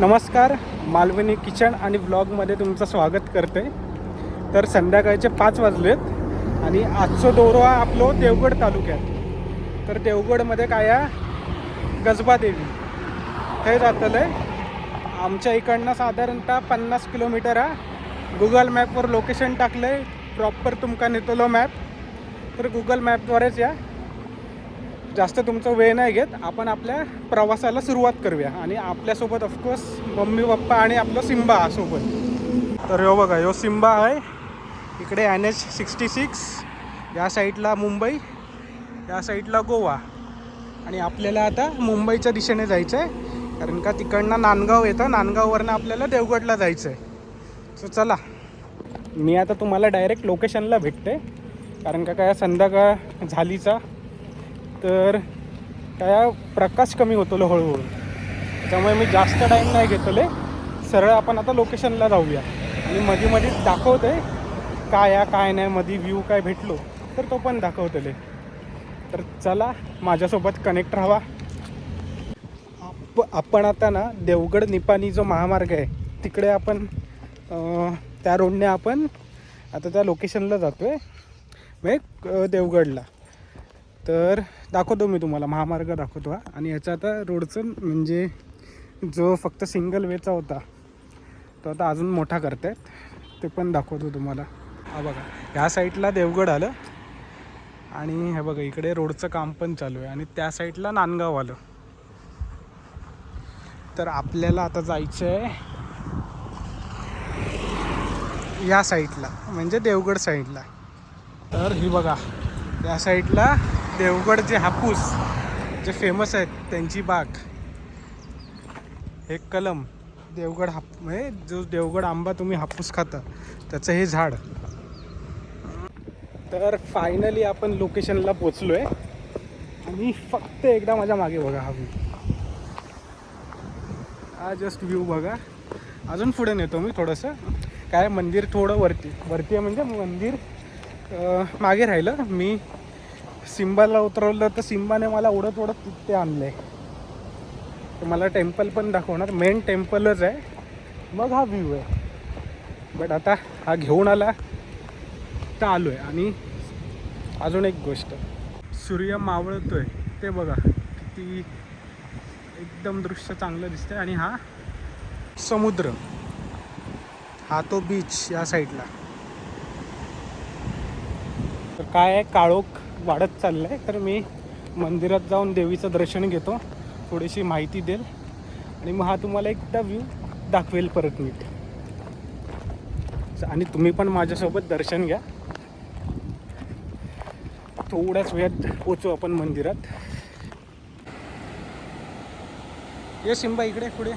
नमस्कार, मालवणी किचन आणि व्लॉगमध्ये तुमचं स्वागत करते. तर संध्याकाळचे 5 वाजलेत आणि आजचं दौरा आपलो देवगड तालुक्यात. तर देवगडमध्ये काय आहे, गजबादेवी हे जातलं आहे. आमच्या इकडनं साधारणतः 50 किलोमीटर आहे. गुगल मॅपवर लोकेशन टाकलं आहे, प्रॉपर तुमका नेतलो मॅप. तर गुगल मॅपद्वारेच या, जास्त तुमचा वेळ नाही घेत. आपण आपल्या प्रवासाला सुरुवात करूया. आणि आपल्यासोबत ऑफकोर्स मम्मी पप्पा आणि आपलं सिम्बा सोबत. तर हो बघा, यो सिम्बा आहे. इकडे NH66, या साईडला मुंबई, या साईडला गोवा. आणि आपल्याला आता मुंबईच्या दिशेने जायचं आहे, कारण का तिकडनं नांदगाव येतं. नांदगाववरनं आपल्याला देवगडला जायचं आहे. सो चला, मी आता तुम्हाला डायरेक्ट लोकेशनला भेटते, कारण का काय संध्याकाळ झालीचा. तर काय प्रकाश कमी होतो हळूहळू, त्यामुळे मी जास्त टाईम नाही घेतले. सरळ आपण आता लोकेशनला जाऊया. आणि मध्ये मध्ये दाखवते काय आहे काय नाही, मध्ये व्ह्यू काय भेटलो तर तो पण दाखवतले. तर चला, माझ्यासोबत कनेक्ट राहा. आपण आता ना देवगड निपाणी जो महामार्ग आहे तिकडे आपण त्या रोडने आपण आता त्या लोकेशनला जातो आहे, म्हणजे देवगडला. तर दाखवतो मी तुम्हाला, महामार्ग दाखवतो हा. आणि याचा आता रोडचं म्हणजे जो फक्त सिंगल वेचा होता तो आता अजून मोठा करतायत, ते पण दाखवतो तुम्हाला. हा बघा, ह्या साईडला देवगड आलं आणि हे बघा इकडे रोडचं काम पण चालू आहे. आणि त्या साईडला नांदगाव आलं. तर आपल्याला आता जायचं आहे या साईडला, म्हणजे देवगड साईडला. तर ही बघा, या साईडला देवगड जे हापूस जे फेमस आहेत त्यांची बाग, हे कलम देवगड म्हणजे जो देवगड आंबा तुम्ही हापूस खाता त्याचं हे झाड. तर फायनली आपण लोकेशनला पोचलो आहे. आणि फक्त एकदा माझ्या मागे बघा, हा व्ह्यू, हा जस्ट व्ह्यू बघा. अजून पुढे नेतो मी थोडंसं. काय मंदिर थोडं वरती आहे, म्हणजे मंदिर मागे राहिलं. मी सिम्बाला उतरवलं तर सिम्बाने मला उडत तिथे आणलं आहे. तर मला टेम्पल पण दाखवणार, मेन टेम्पलच आहे, मग हा व्ह्यू आहे. बट आता हा घेऊन आला तर आलो आहे. आणि अजून एक गोष्ट, सूर्य मावळतो आहे ते बघा, किती एकदम दृश्य चांगलं दिसतंय. आणि हा समुद्र, हा तो बीच या साईडला. तर काय आहे, काळोख वाढत चाललं आहे. तर मी मंदिरात जाऊन देवीचं दर्शन घेतो, थोडीशी माहिती देईल आणि मग हा तुम्हाला एकदा व्ह्यू दाखवेल परत नीट. आणि तुम्ही पण माझ्यासोबत दर्शन घ्या. थोड्याच वेळात पोचू आपण मंदिरात. ये सिम्बा, इकडे पुढे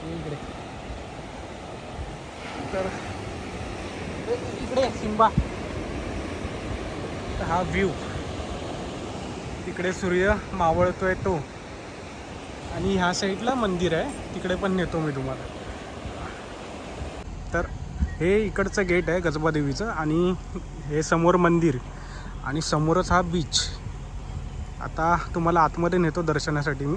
इकडे. तर इकडे सिम्बा, हा व्ह्यू, तिकडे सूर्य मावळतोय तो. आणि ह्या साईडला मंदिर आहे, तिकडे पण नेतो मी तुम्हाला. तर हे इकडचं गेट आहे गजबादेवीचं, आणि हे समोर मंदिर आणि समोरच हा बीच. आता तुम्हाला आतमध्ये नेतो दर्शनासाठी मी.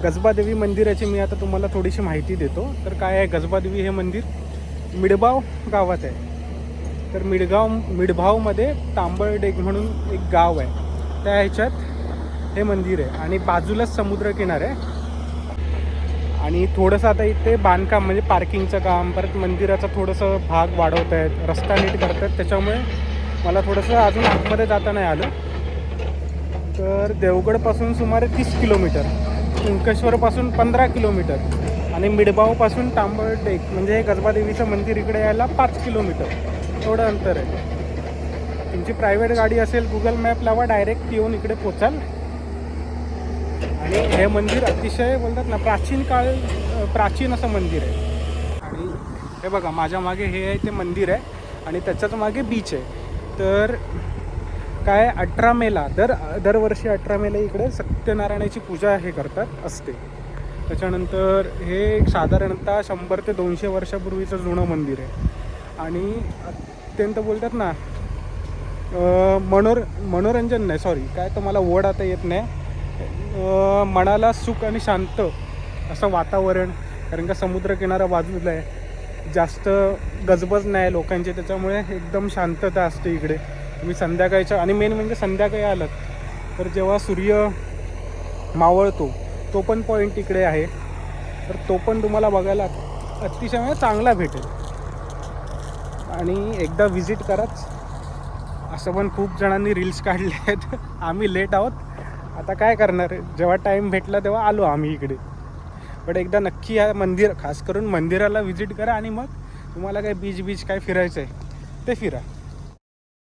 गजबादेवी मंदिराची मी आता तुम्हाला थोडीशी माहिती देतो. तर काय आहे, गजबादेवी हे मंदिर मिडभाव गावात आहे. तर मिडभावमध्ये तांबळडेग म्हणून एक गाव आहे, त्या ह्याच्यात हे मंदिर आहे. आणि बाजूलाच समुद्रकिनारा आहे. आणि थोडंसं आता इथे बांधकाम म्हणजे पार्किंगचं काम, परत मंदिराचा थोडंसं भाग वाढवत आहेत, रस्ता नीट करत आहेत, त्याच्यामुळे मला थोडंसं अजून आतमध्ये जाता नाही आलं. तर देवगडपासून सुमारे 30 किलोमीटर, कुंकेश्वरपासून 15 किलोमीटर आणि मिडभावपासून तांबळडेग म्हणजे हे गजबादेवीचं मंदिर इकडे यायला 5 किलोमीटर एवढं अंतर आहे. तुमची प्रायव्हेट गाडी असेल गुगल मॅप लावा, डायरेक्ट येऊन इकडे पोचाल. आणि हे मंदिर अतिशय बोलतात ना प्राचीन असं मंदिर आहे. आणि हे बघा माझ्या मागे हे आहे ते मंदिर आहे आणि त्याच्याच मागे बीच आहे. तर काय 18 मेला दरवर्षी 18 मेला इकडे सत्यनारायणाची पूजा हे करतात असते. त्याच्यानंतर हे एक साधारणतः 100 ते 200 वर्षापूर्वीचं जुनं मंदिर आहे. आणि अत्यंत बोलतात ना मनोरंजन नाही, सॉरी काय तर मला वर्ड आता येत नाही, मनाला सुख आणि शांत असं वातावरण. कारण का समुद्रकिनारा बाजूला आहे, जास्त गजबज नाही लोकांची, त्याच्यामुळे एकदम शांतता असते इकडे. तुम्ही संध्याकाळच्या आणि मेन म्हणजे संध्याकाळी आलात तर जेव्हा सूर्य मावळतो तो पण पॉईंट इकडे आहे. तर तो पण तुम्हाला बघायला अतिशय म्हणजे चांगला भेटेल. आणि एकदा विजिट कराच. असं पण खूप जणांनी रील्स काढले आहेत. आम्ही लेट आहोत, आता काय करणार, जेव्हा टाईम भेटला तेव्हा आलो आम्ही इकडे. बट एकदा नक्की या खास करून मंदिराला विजिट करा आणि मग तुम्हाला काय बीच काय फिरायचं आहे ते फिरा.